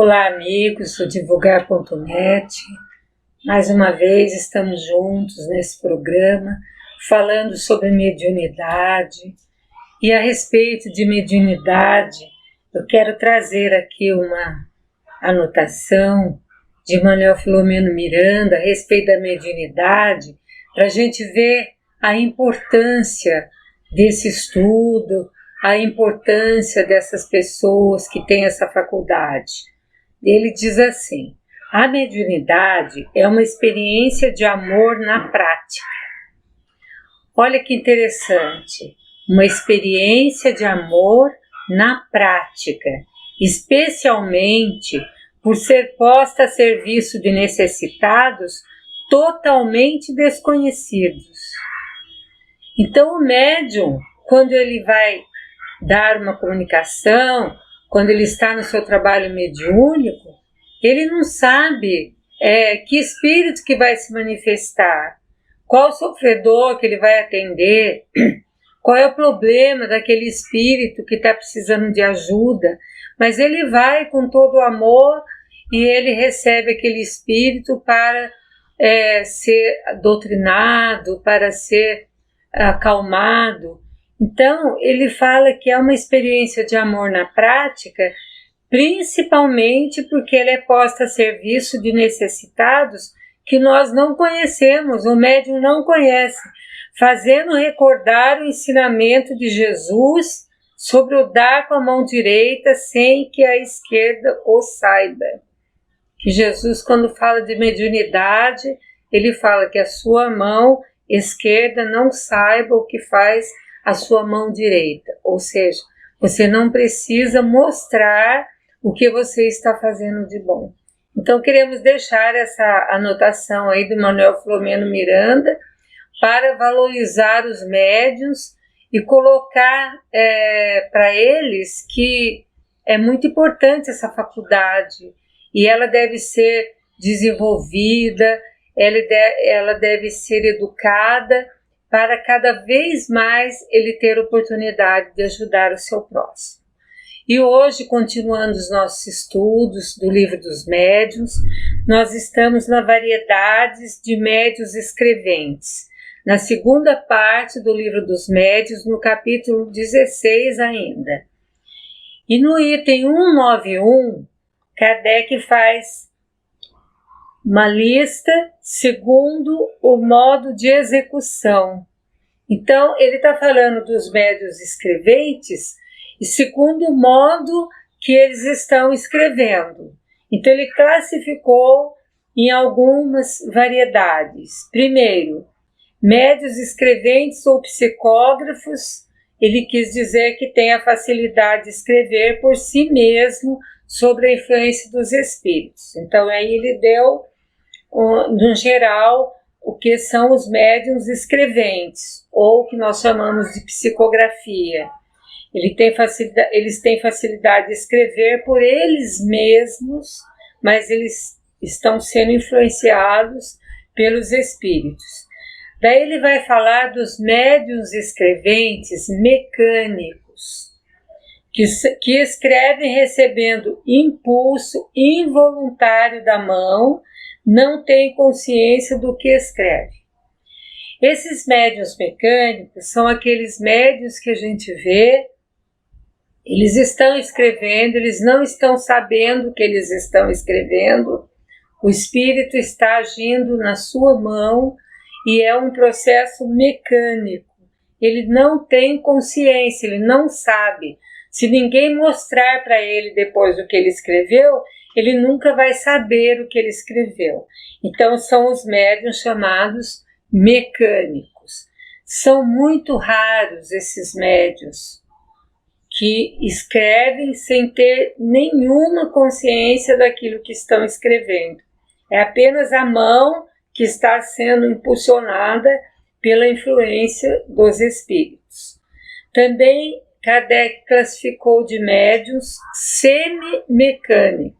Olá, amigos do Divulgar.net. Mais uma vez estamos juntos nesse programa, falando sobre mediunidade. E a respeito de mediunidade, eu quero trazer aqui uma anotação de Manuel Filomeno Miranda a respeito da mediunidade, para a gente ver a importância desse estudo, a importância dessas pessoas que têm essa faculdade. Ele diz assim: a mediunidade é uma experiência de amor na prática. Olha que interessante, uma experiência de amor na prática, especialmente por ser posta a serviço de necessitados totalmente desconhecidos. Então o médium, quando ele vai dar uma comunicação, quando ele está no seu trabalho mediúnico, ele não sabe que espírito que vai se manifestar, qual sofredor que ele vai atender, qual é o problema daquele espírito que está precisando de ajuda, mas ele vai com todo o amor e ele recebe aquele espírito para ser doutrinado, para ser acalmado. Então, ele fala que é uma experiência de amor na prática, principalmente porque ela é posta a serviço de necessitados que nós não conhecemos, o médium não conhece, fazendo recordar o ensinamento de Jesus sobre o dar com a mão direita sem que a esquerda o saiba. Que Jesus, quando fala de mediunidade, ele fala que a sua mão esquerda não saiba o que faz a sua mão direita, ou seja, você não precisa mostrar o que você está fazendo de bom. Então queremos deixar essa anotação aí do Manuel Filomeno Miranda para valorizar os médiuns e colocar para eles que é muito importante essa faculdade e ela deve ser desenvolvida, ela deve ser educada para cada vez mais ele ter oportunidade de ajudar o seu próximo. E hoje, continuando os nossos estudos do Livro dos Médiuns, nós estamos na variedades de médiuns escreventes, na segunda parte do Livro dos Médiuns, no capítulo 16 ainda. E no item 191, Kardec faz uma lista segundo o modo de execução. Então, ele está falando dos médiuns escreventes e segundo o modo que eles estão escrevendo. Então, ele classificou em algumas variedades. Primeiro, médiuns escreventes ou psicógrafos, ele quis dizer que tem a facilidade de escrever por si mesmo sobre a influência dos espíritos. Então, aí ele deu, no geral, o que são os médiuns escreventes, ou que nós chamamos de psicografia. Eles têm facilidade de escrever por eles mesmos, mas eles estão sendo influenciados pelos espíritos. Daí ele vai falar dos médiuns escreventes mecânicos, que escrevem recebendo impulso involuntário da mão, não tem consciência do que escreve. Esses médiuns mecânicos são aqueles médiuns que a gente vê, eles estão escrevendo, eles não estão sabendo o que eles estão escrevendo, o espírito está agindo na sua mão e é um processo mecânico. Ele não tem consciência, ele não sabe. Se ninguém mostrar para ele depois o que ele escreveu, ele nunca vai saber o que ele escreveu. Então são os médiuns chamados mecânicos. São muito raros esses médiuns que escrevem sem ter nenhuma consciência daquilo que estão escrevendo. É apenas a mão que está sendo impulsionada pela influência dos espíritos. Também Kardec classificou de médiuns semimecânicos,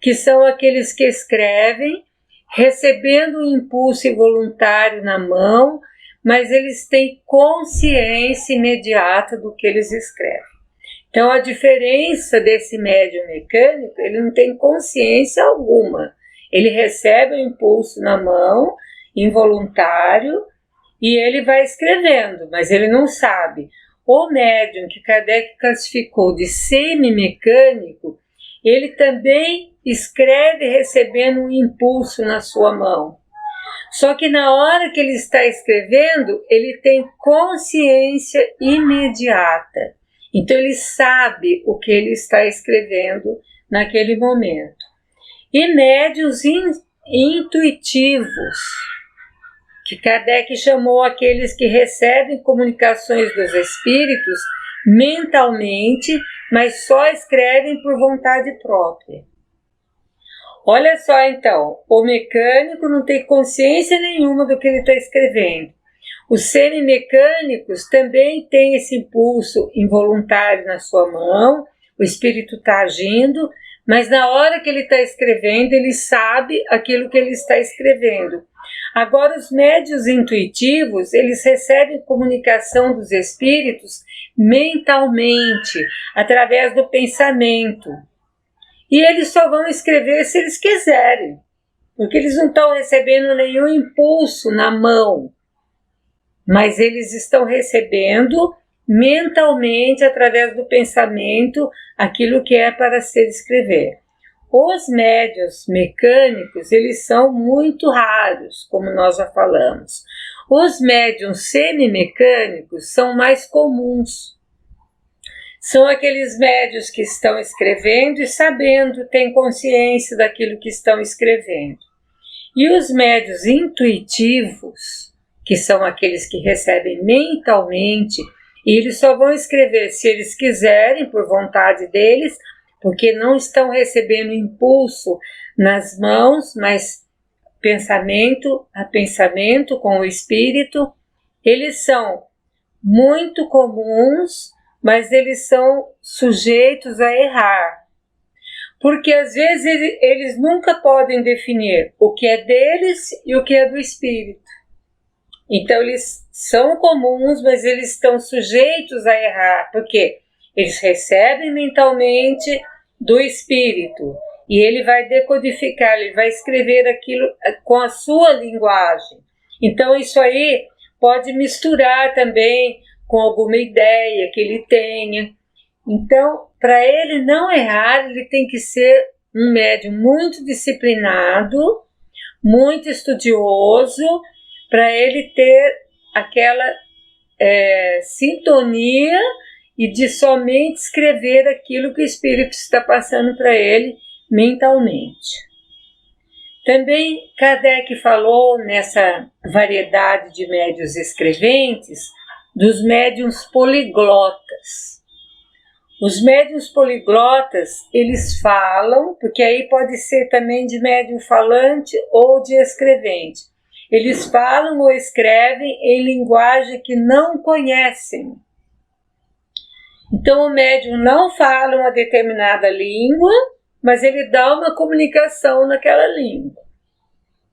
que são aqueles que escrevem recebendo um impulso involuntário na mão, mas eles têm consciência imediata do que eles escrevem. Então a diferença desse médium mecânico, ele não tem consciência alguma. Ele recebe o impulso na mão, involuntário, e ele vai escrevendo, mas ele não sabe. O médium que Kardec classificou de semi-mecânico, ele também escreve recebendo um impulso na sua mão. Só que na hora que ele está escrevendo, ele tem consciência imediata. Então ele sabe o que ele está escrevendo naquele momento. E médiuns intuitivos, que Kardec chamou aqueles que recebem comunicações dos espíritos mentalmente, mas só escrevem por vontade própria. Olha só então, o mecânico não tem consciência nenhuma do que ele está escrevendo. Os semimecânicos também têm esse impulso involuntário na sua mão, o espírito está agindo, mas na hora que ele está escrevendo, ele sabe aquilo que ele está escrevendo. Agora, os médiuns intuitivos, eles recebem comunicação dos espíritos mentalmente, através do pensamento. E eles só vão escrever se eles quiserem, porque eles não estão recebendo nenhum impulso na mão, mas eles estão recebendo mentalmente, através do pensamento, aquilo que é para se escrever. Os médiuns mecânicos, eles são muito raros, como nós já falamos. Os médiuns semimecânicos são mais comuns. São aqueles médiuns que estão escrevendo e sabendo, têm consciência daquilo que estão escrevendo. E os médiuns intuitivos, que são aqueles que recebem mentalmente, e eles só vão escrever se eles quiserem, por vontade deles, porque não estão recebendo impulso nas mãos, mas pensamento a pensamento com o espírito. Eles são muito comuns, mas eles são sujeitos a errar. Porque às vezes eles nunca podem definir o que é deles e o que é do espírito. Então eles são comuns, mas eles estão sujeitos a errar, porque eles recebem mentalmente do espírito e ele vai decodificar, ele vai escrever aquilo com a sua linguagem. Então isso aí pode misturar também com alguma ideia que ele tenha. Então, para ele não errar, ele tem que ser um médium muito disciplinado, muito estudioso, para ele ter aquela sintonia e de somente escrever aquilo que o espírito está passando para ele mentalmente. Também Kardec falou nessa variedade de médiuns escreventes dos médiuns poliglotas. Os médiuns poliglotas, eles falam, porque aí pode ser também de médium falante ou de escrevente. Eles falam ou escrevem em linguagem que não conhecem. Então o médium não fala uma determinada língua, mas ele dá uma comunicação naquela língua,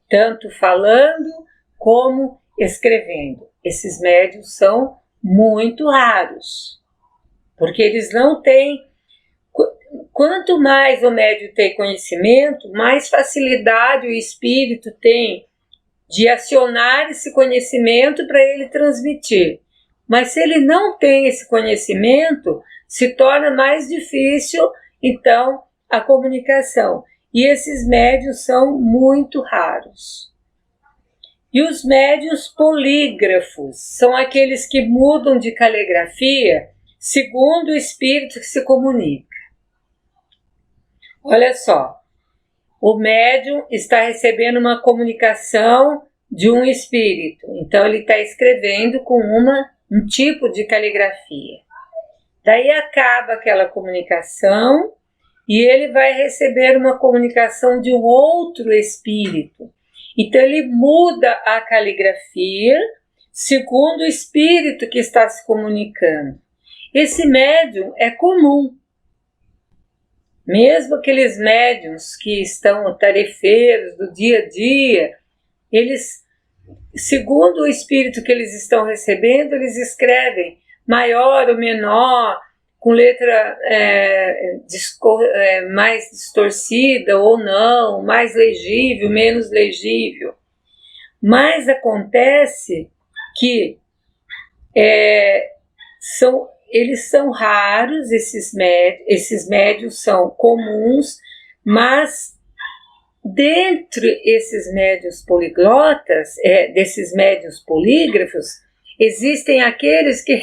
tanto falando como escrevendo. Esses médiuns são muito raros, porque eles não têm. Quanto mais o médium tem conhecimento, mais facilidade o espírito tem de acionar esse conhecimento para ele transmitir. Mas se ele não tem esse conhecimento, se torna mais difícil, então, a comunicação. E esses médiuns são muito raros. E os médiuns polígrafos são aqueles que mudam de caligrafia segundo o espírito que se comunica. Olha só, o médium está recebendo uma comunicação de um espírito, então ele está escrevendo com um tipo de caligrafia. Daí acaba aquela comunicação e ele vai receber uma comunicação de um outro espírito. Então ele muda a caligrafia segundo o espírito que está se comunicando. Esse médium é comum. Mesmo aqueles médiuns que estão tarefeiros do dia a dia, eles, segundo o espírito que eles estão recebendo, eles escrevem maior ou menor, com letra mais distorcida ou não, mais legível, menos legível. Mas acontece que eles são raros, esses médiuns são comuns, mas dentre esses médiuns poliglotas, desses médiuns polígrafos, existem aqueles que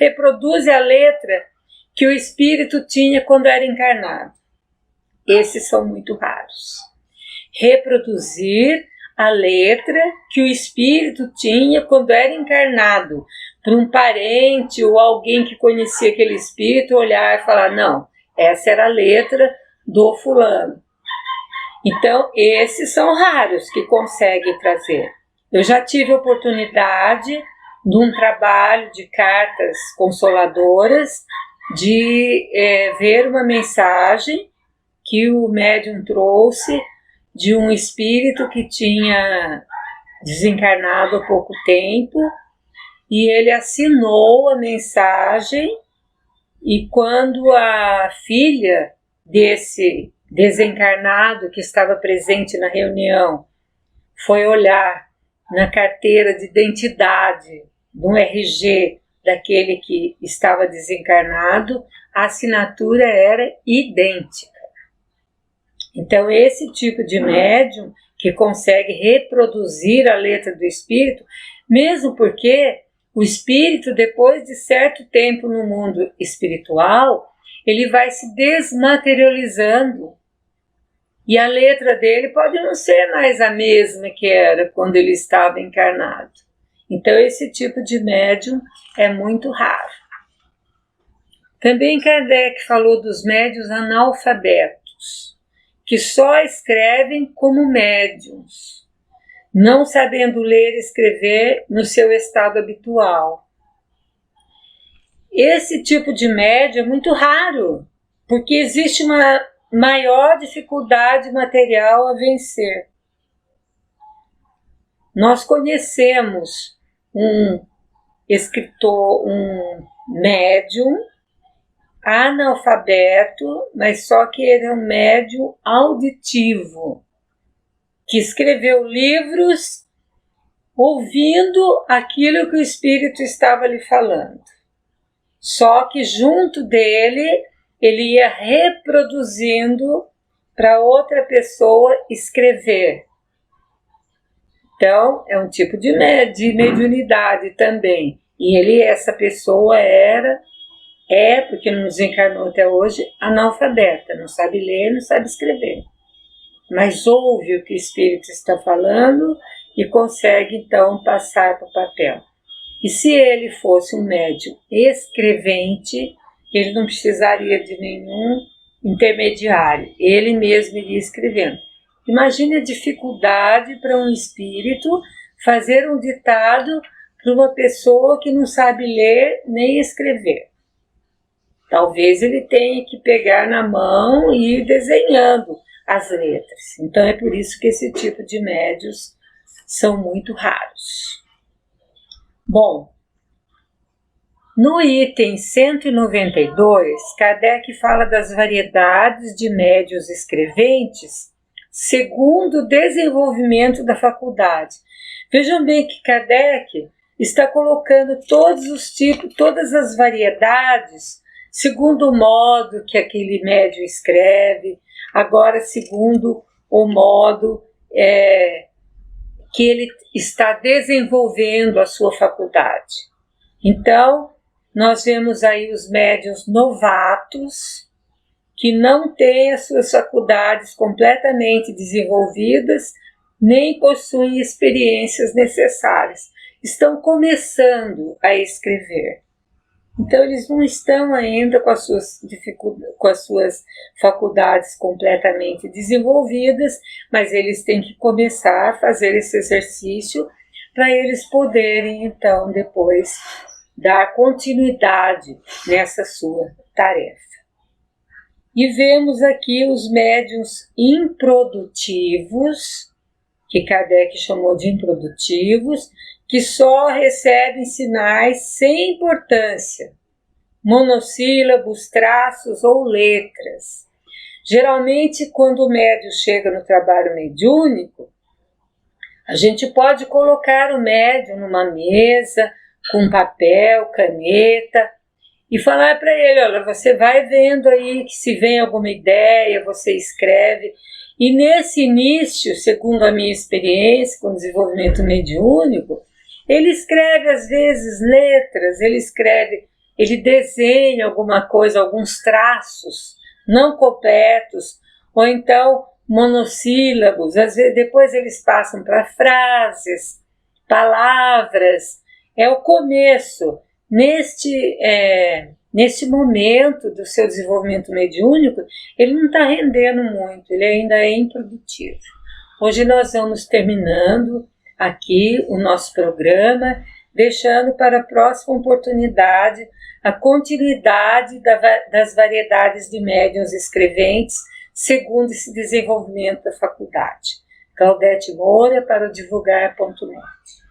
reproduzem a letra que o espírito tinha quando era encarnado. Esses são muito raros. Reproduzir a letra que o espírito tinha quando era encarnado, para um parente ou alguém que conhecia aquele espírito olhar e falar, não, essa era a letra do fulano. Então, esses são raros que conseguem trazer. Eu já tive a oportunidade, num trabalho de cartas consoladoras, de ver uma mensagem que o médium trouxe de um espírito que tinha desencarnado há pouco tempo, e ele assinou a mensagem, e quando a filha desse desencarnado que estava presente na reunião foi olhar na carteira de identidade do RG daquele que estava desencarnado, a assinatura era idêntica. Então, esse tipo de médium que consegue reproduzir a letra do espírito, mesmo porque o espírito, depois de certo tempo no mundo espiritual, ele vai se desmaterializando. E a letra dele pode não ser mais a mesma que era quando ele estava encarnado. Então, esse tipo de médium é muito raro. Também Kardec falou dos médiuns analfabetos, que só escrevem como médiuns, não sabendo ler e escrever no seu estado habitual. Esse tipo de médium é muito raro, porque existe uma maior dificuldade material a vencer. Nós conhecemos um escritor, um médium analfabeto, mas só que ele é um médium auditivo, que escreveu livros ouvindo aquilo que o espírito estava lhe falando. Só que junto dele, ele ia reproduzindo para outra pessoa escrever. Então, é um tipo de mediunidade também. E essa pessoa porque não desencarnou até hoje, analfabeta, não sabe ler, não sabe escrever. Mas ouve o que o espírito está falando e consegue, então, passar para o papel. E se ele fosse um médium escrevente, ele não precisaria de nenhum intermediário, ele mesmo iria escrevendo. Imagine a dificuldade para um espírito fazer um ditado para uma pessoa que não sabe ler nem escrever. Talvez ele tenha que pegar na mão e ir desenhando as letras. Então é por isso que esse tipo de médiuns são muito raros. Bom, no item 192, Kardec fala das variedades de médiuns escreventes segundo o desenvolvimento da faculdade. Vejam bem que Kardec está colocando todos os tipos, todas as variedades, segundo o modo que aquele médium escreve, agora segundo o modo que ele está desenvolvendo a sua faculdade. Então, nós vemos aí os médiuns novatos, que não têm as suas faculdades completamente desenvolvidas, nem possuem experiências necessárias. Estão começando a escrever. Então, eles não estão ainda com as suas faculdades completamente desenvolvidas, mas eles têm que começar a fazer esse exercício para eles poderem, então, depois dar continuidade nessa sua tarefa. E vemos aqui os médiuns improdutivos, que Kardec chamou de improdutivos, que só recebem sinais sem importância. monossílabos, traços ou letras. Geralmente, quando o médium chega no trabalho mediúnico, a gente pode colocar o médium numa mesa com papel, caneta e falar para ele, olha, você vai vendo aí que se vem alguma ideia, você escreve. E nesse início, segundo a minha experiência com o desenvolvimento mediúnico, ele escreve às vezes letras, ele desenha alguma coisa, alguns traços não completos, ou então monossílabos, às vezes depois eles passam para frases, palavras, é o começo. Neste momento do seu desenvolvimento mediúnico, ele não está rendendo muito, ele ainda é improdutivo. Hoje nós vamos terminando aqui o nosso programa, deixando para a próxima oportunidade a continuidade das variedades de médiuns escreventes segundo esse desenvolvimento da faculdade. Claudete Moura para o divulgar.net.